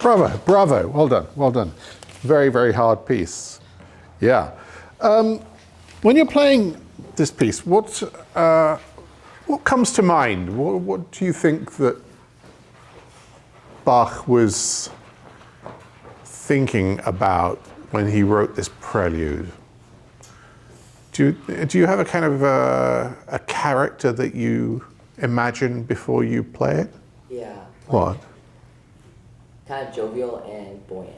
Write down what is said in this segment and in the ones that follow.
Bravo, bravo, well done, well done. Very, very hard piece. Yeah. When you're playing this piece, what comes to mind? What do you think that Bach was thinking about when he wrote this prelude? Do you have a kind of a character that you imagine before you play it? Yeah. What? Kind of jovial and buoyant.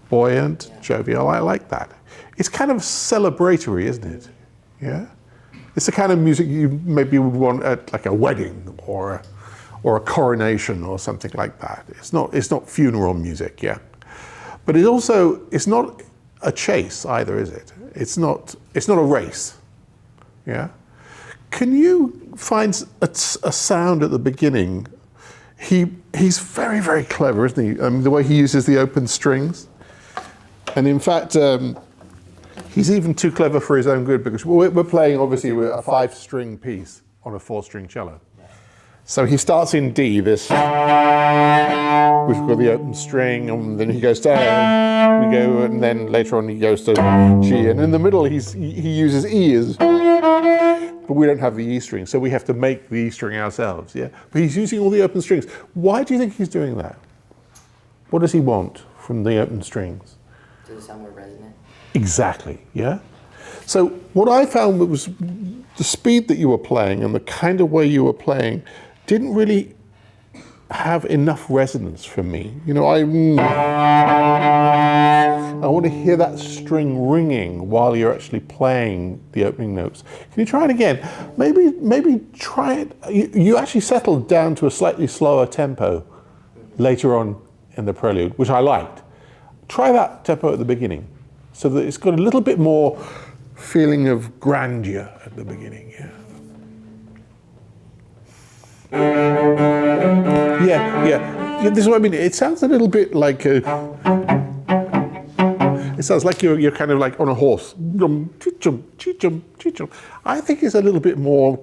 Buoyant, Yeah. jovial, I like that. It's kind of celebratory, isn't it? Yeah? It's the kind of music you maybe would want at like a wedding or a coronation or something like that. It's not funeral music, yeah? But it's not a chase either, is it? It's not a race, yeah? Can you find a sound at the beginning? He's very, very clever, isn't he? The way he uses the open strings. And in fact, he's even too clever for his own good, because we're playing, obviously, a 5-string piece on a 4-string cello. So he starts in D, this, we've got the open string, and then he goes down, and then later on he goes to G, and in the middle he uses E as, but we don't have the E string, so we have to make the E string ourselves, yeah? But he's using all the open strings. Why do you think he's doing that? What does he want from the open strings? Does it sound more resonant? Exactly, yeah? So what I found was the speed that you were playing and the kind of way you were playing didn't really have enough resonance for me. You know, I want to hear that string ringing while you're actually playing the opening notes. Can you try it again? Maybe try it. You actually settled down to a slightly slower tempo later on in the prelude, which I liked. Try that tempo at the beginning, so that it's got a little bit more feeling of grandeur at the beginning, yeah. Yeah, this is what I mean. It sounds a little bit like it sounds like you're kind of like on a horse. I think it's a little bit more,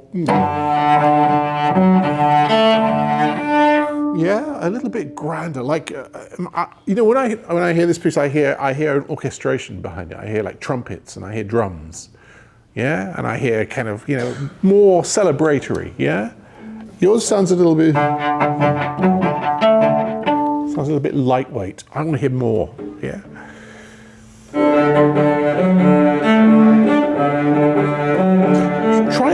yeah, a little bit grander. Like, you know, when I hear this piece, I hear an orchestration behind it. I hear like trumpets and I hear drums, yeah, and I hear kind of, you know, more celebratory, yeah. Yours sounds a little bit lightweight. I want to hear more, yeah.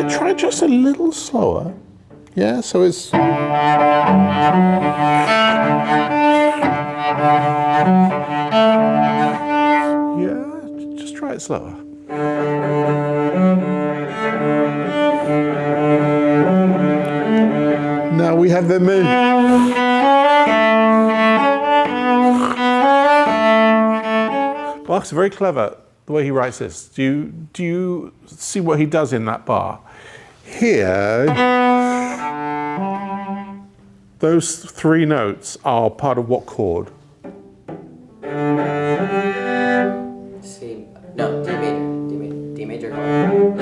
Try just a little slower, yeah. So it's yeah. Just try it slower. Now we have the moon. Bach's very clever the way he writes this. Do you see what he does in that bar? Here, those 3 notes are part of what chord? C. No, D major. D major. No.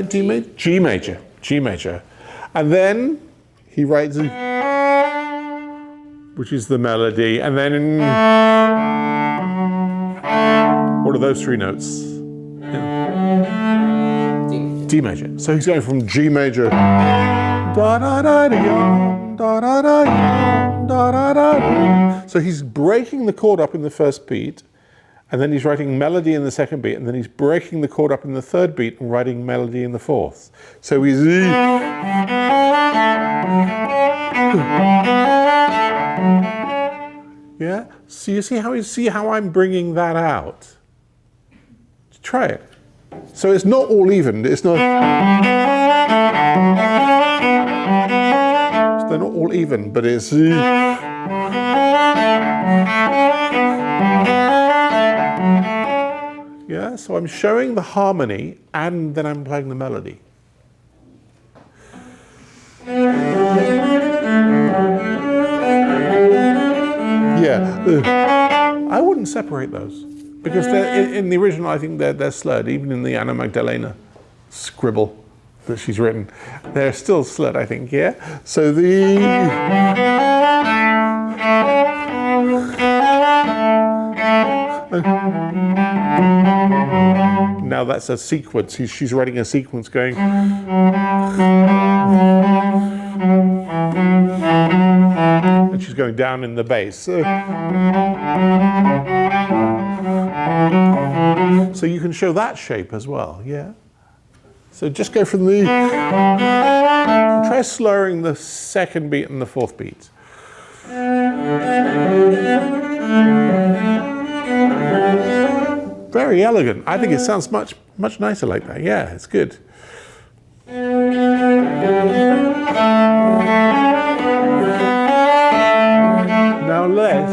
D major. G major. G major. And then he writes, which is the melody, and then what are those 3 notes? D major. So he's going from G major, da da da da da da da da da. So he's breaking the chord up in the first beat, and then he's writing melody in the second beat, and then he's breaking the chord up in the third beat and writing melody in the fourth. So he's yeah. So you see how I'm bringing that out. Try it. So it's not all even. It's not. They're not all even, but it's. Yeah. So I'm showing the harmony, and then I'm playing the melody. I wouldn't separate those because they're, in the original, I think they're slurred. Even in the Anna Magdalena scribble that she's written, they're still slurred, I think. Yeah. So now that's a sequence. She's writing a sequence going. And she's going down in the bass. So you can show that shape as well, yeah? So just go from the... Try slurring the second beat and the fourth beat. Very elegant. I think it sounds much nicer like that. Yeah, it's good. Now less.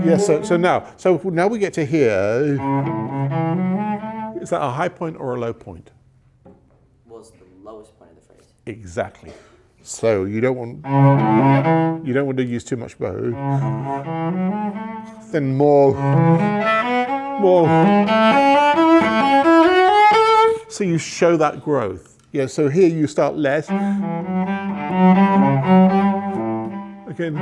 Yes, so now we get to hear. Is that a high point or a low point? Well, it's the lowest point of the phrase. Exactly. So you don't want to use too much bow. Then more. So you show that growth. Yeah. So here you start less. Again.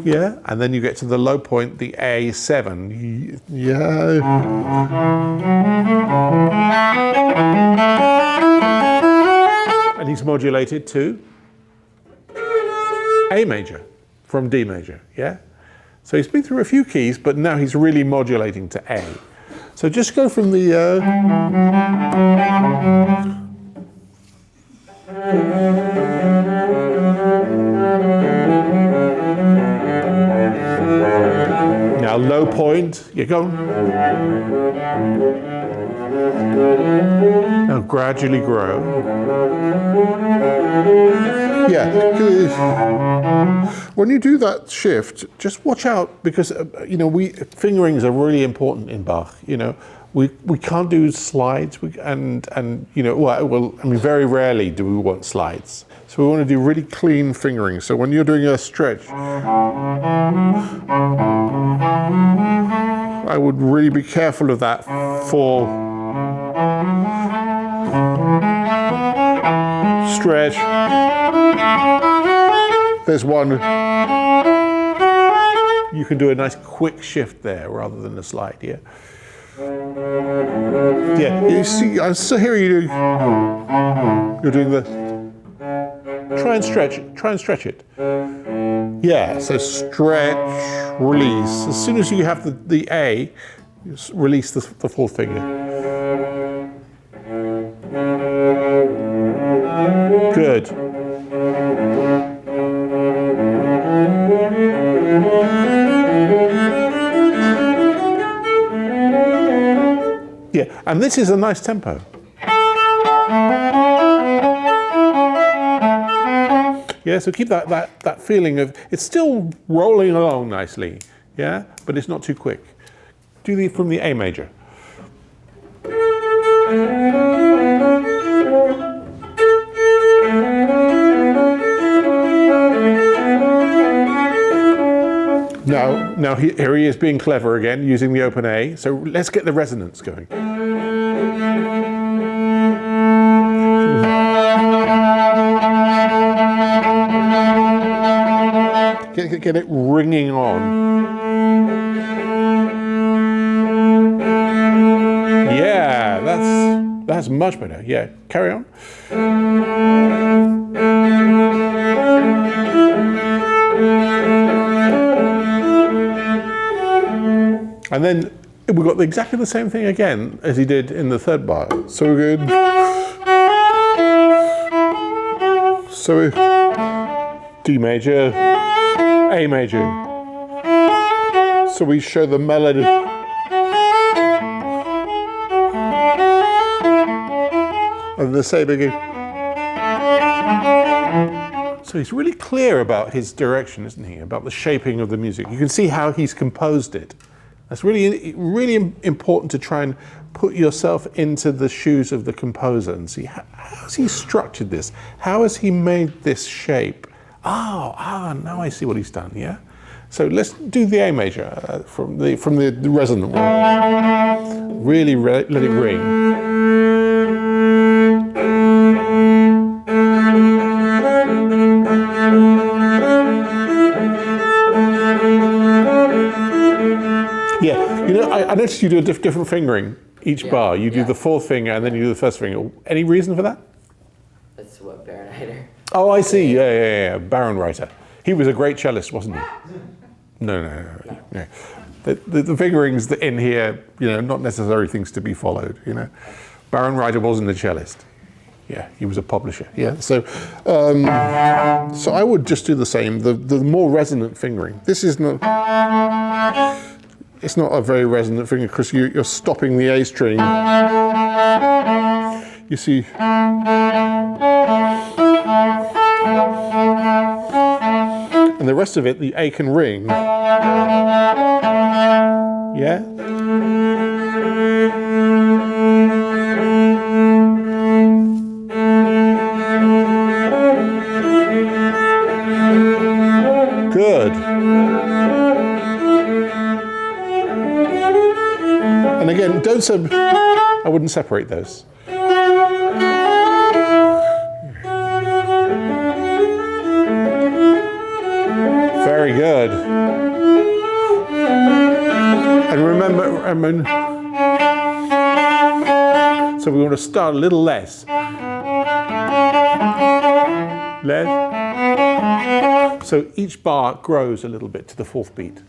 Yeah, and then you get to the low point, the A7. Yeah. And he's modulated to A major from D major, yeah? So he's been through a few keys, but now he's really modulating to A. So just go from the... Now low point, you go. Now gradually grow. Yeah, when you do that shift, just watch out because fingerings are really important in Bach. We can't do slides, very rarely do we want slides. So we want to do really clean fingering. So when you're doing a stretch, I would really be careful of that for stretch. There's one. You can do a nice quick shift there rather than a slide, yeah? Yeah, you see, I still hear you doing, you're doing the, try and stretch it. Yeah, so stretch, release. As soon as you have the A, you release the fourth finger. Good. Yeah, and this is a nice tempo. Yeah, so keep that feeling of, it's still rolling along nicely, yeah, but it's not too quick. Do the from the A major. Now here he is being clever again, using the open A. So let's get the resonance going. Get it ringing on. Yeah, that's much better. Yeah, carry on. And then we've got exactly the same thing again as he did in the third bar. So we're good. So D major, A major. So we show the melody. And the same again. So he's really clear about his direction, isn't he? About the shaping of the music. You can see how he's composed it That's really, really important to try and put yourself into the shoes of the composer and see how has he structured this? How has he made this shape? Now I see what he's done, yeah? So let's do the A major from the resonant one. Really let it ring. Yeah, you know, I noticed you do a different fingering each bar. You do the fourth finger and then you do the first finger. Any reason for that? That's what Baron. Oh, I see. Yeah. Baron Reiter. He was a great cellist, wasn't he? No. The fingerings in here, you know, not necessarily things to be followed. You know, Baron Reiter wasn't a cellist. Yeah, he was a publisher. Yeah, so I would just do the same. The more resonant fingering. This is not. It's not a very resonant finger because you're stopping the A string. You see. And the rest of it, the A can ring. Yeah? Good. And again, I wouldn't separate those. Very good. And remember, so we want to start a little less. Less. So each bar grows a little bit to the fourth beat.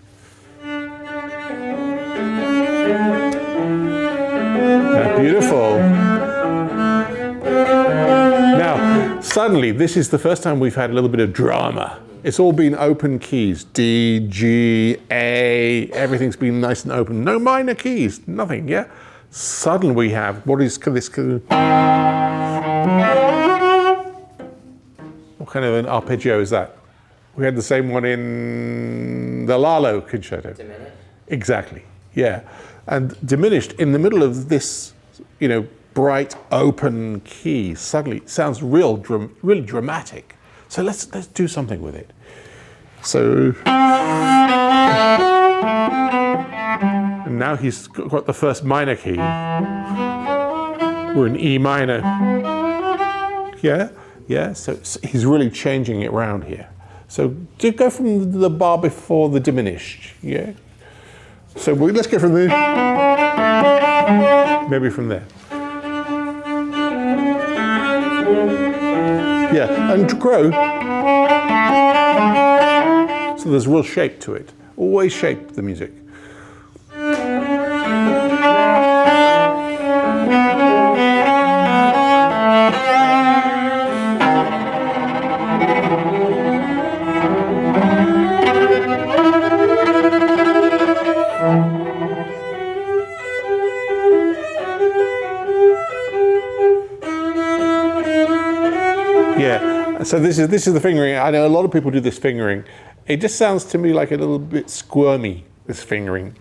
Beautiful. Now, suddenly, this is the first time we've had a little bit of drama. It's all been open keys. D, G, A, everything's been nice and open. No minor keys, nothing, yeah? Suddenly we have, what is this? What kind of an arpeggio is that? We had the same one in the LACO concerto. Diminished? Exactly, yeah. And diminished in the middle of this, you know, bright open key, suddenly it sounds really dramatic. So let's do something with it. So and now he's got the first minor key. We're in E minor. Yeah. So he's really changing it around here. So do go from the bar before the diminished. Yeah. So let's go from there. Maybe from there. Yeah, and grow. So there's real shape to it. Always shape the music. Yeah, so this is the fingering. I know a lot of people do this fingering. It just sounds to me like a little bit squirmy, this fingering.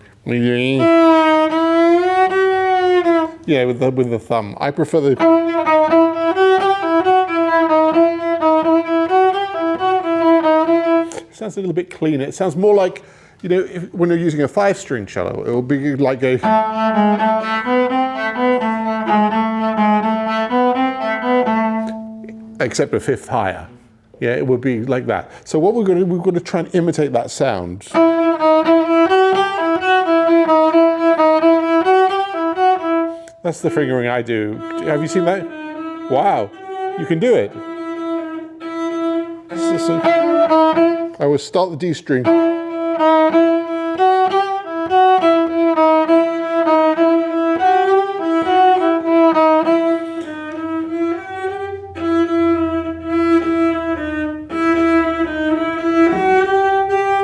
Yeah, with the thumb. I prefer the. It sounds a little bit cleaner. It sounds more like, you know, when you're using a 5-string cello, it will be like a. Except a fifth higher. Yeah, it would be like that. So what we're going to try and imitate that sound. That's the fingering I do. Have you seen that? Wow, you can do it. I will start the D string.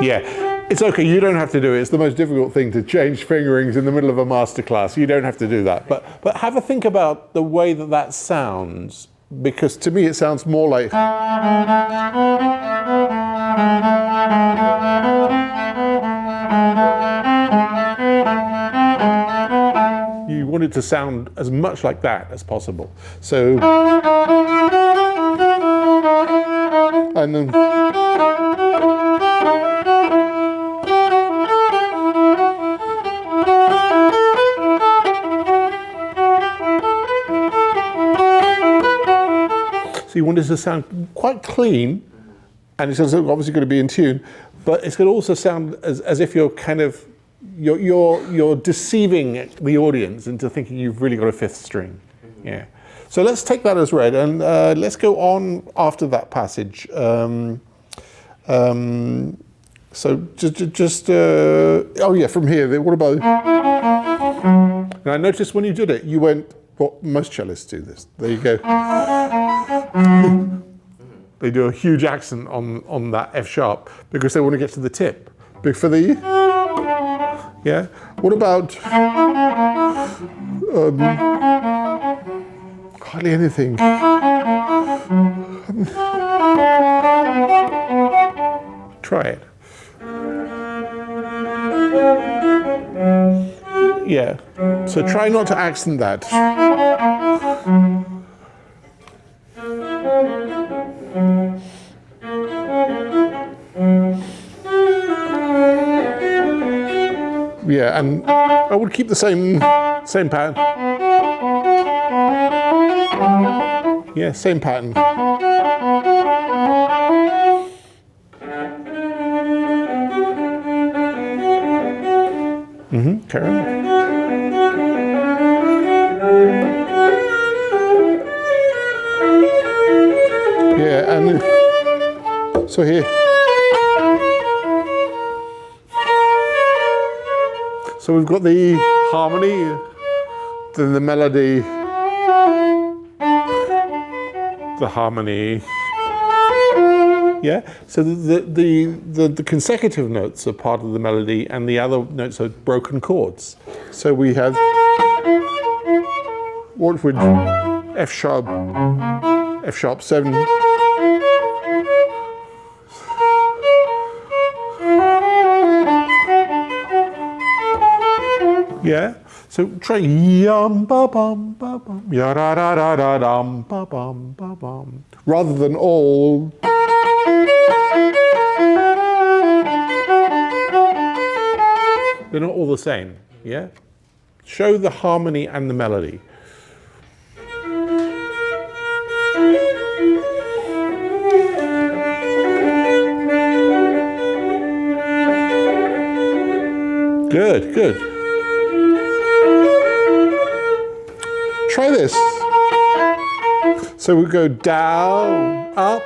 Yeah, it's okay, you don't have to do it. It's the most difficult thing to change fingerings in the middle of a masterclass. You don't have to do that. But have a think about the way that sounds, because to me it sounds more like. it to sound as much like that as possible. So, and then, so you want it to sound quite clean, and it's obviously going to be in tune, but it's going to also sound as if you're kind of, you're deceiving the audience into thinking you've really got a fifth string. Yeah. So let's take that as read, and let's go on after that passage. So just oh yeah, from here, what about, and I noticed when you did it, you went, well, most cellists do this. There you go. They do a huge accent on that F sharp because they want to get to the tip. But for the, yeah. What about hardly anything? Try it. Yeah. So try not to accent that. Yeah, and I would keep the same pattern. Yeah, same pattern. Carry on. Yeah, and so here. So we've got the harmony, then the melody, the harmony. Yeah. So the consecutive notes are part of the melody, and the other notes are broken chords. So we have what would F sharp 7. Yeah, so try yum ba bum ba bum ya da da da da dum ba bum ba bum, rather than all. They're not all the same. Yeah, show the harmony and the melody. Good, good. Try this. So we go down, up,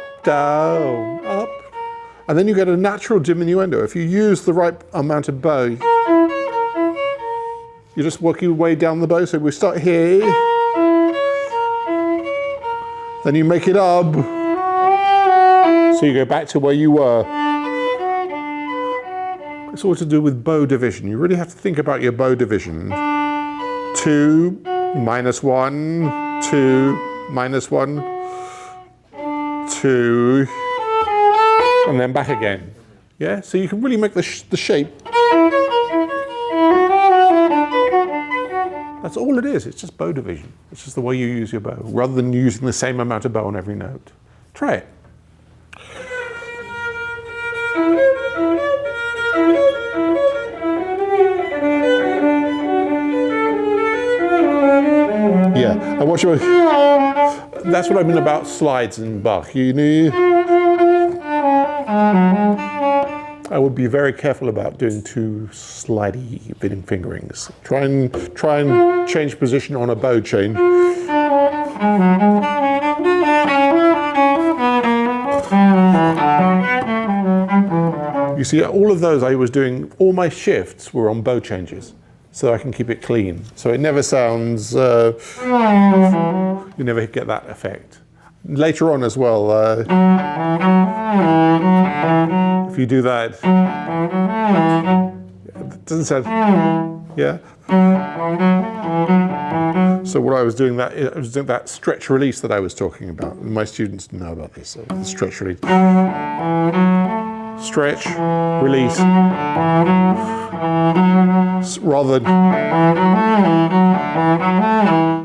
and then you get a natural diminuendo. If you use the right amount of bow, you just work your way down the bow. So we start here, then you make it up, so you go back to where you were. It's all to do with bow division. You really have to think about your bow division. 2, -1, 2, -1, 2, and then back again. Yeah, so you can really make the shape. That's all it is. It's just bow division. It's just the way you use your bow, rather than using the same amount of bow on every note. Try it. Yeah, and watch your. That's what I mean about slides in Bach. You know, I would be very careful about doing too slidey fingerings. Try and change position on a bow chain. You see, all of those I was doing. All my shifts were on bow changes, so I can keep it clean. So it never sounds, you never get that effect. Later on as well, if you do that, it doesn't sound, yeah. So what I was doing that stretch release that I was talking about. And my students know about this, so the stretch release. Stretch, release. Rather than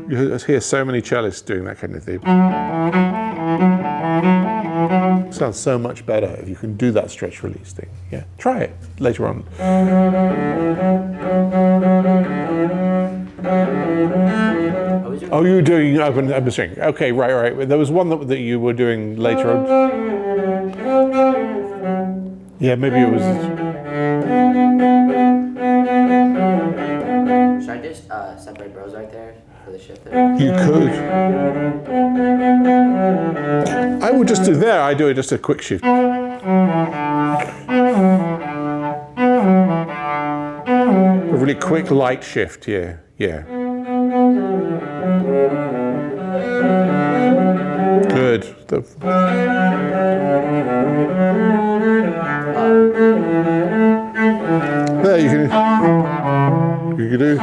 You hear so many cellists doing that kind of thing. Sounds so much better if you can do that stretch release thing. Yeah, try it later on. Oh, you were doing open string. Okay, right. There was one that you were doing later on. Yeah, maybe it was. Should I just separate rows right there for the shift there? You could. I would just do there. I do just a quick shift. A really quick light shift. Yeah. Good. There you can do.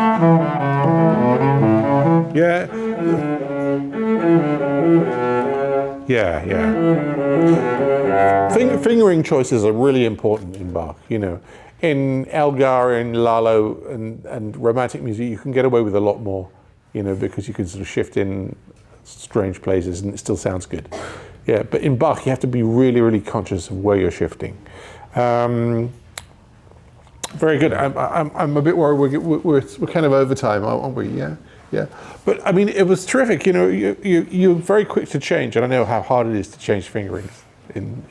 Yeah. Fingering choices are really important in Bach. You know, in Elgar, in Lalo, and romantic music, you can get away with a lot more. You know, because you can sort of shift in strange places and it still sounds good. Yeah, but in Bach, you have to be really, really conscious of where you're shifting. Very good. I'm a bit worried we're kind of over time, aren't we? Yeah. But I mean, it was terrific. You know, you're very quick to change, and I know how hard it is to change fingerings in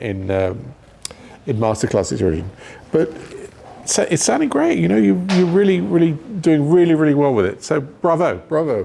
Masterclass's version. But it's sounding great. You know, you're really, really doing really, really well with it. So bravo.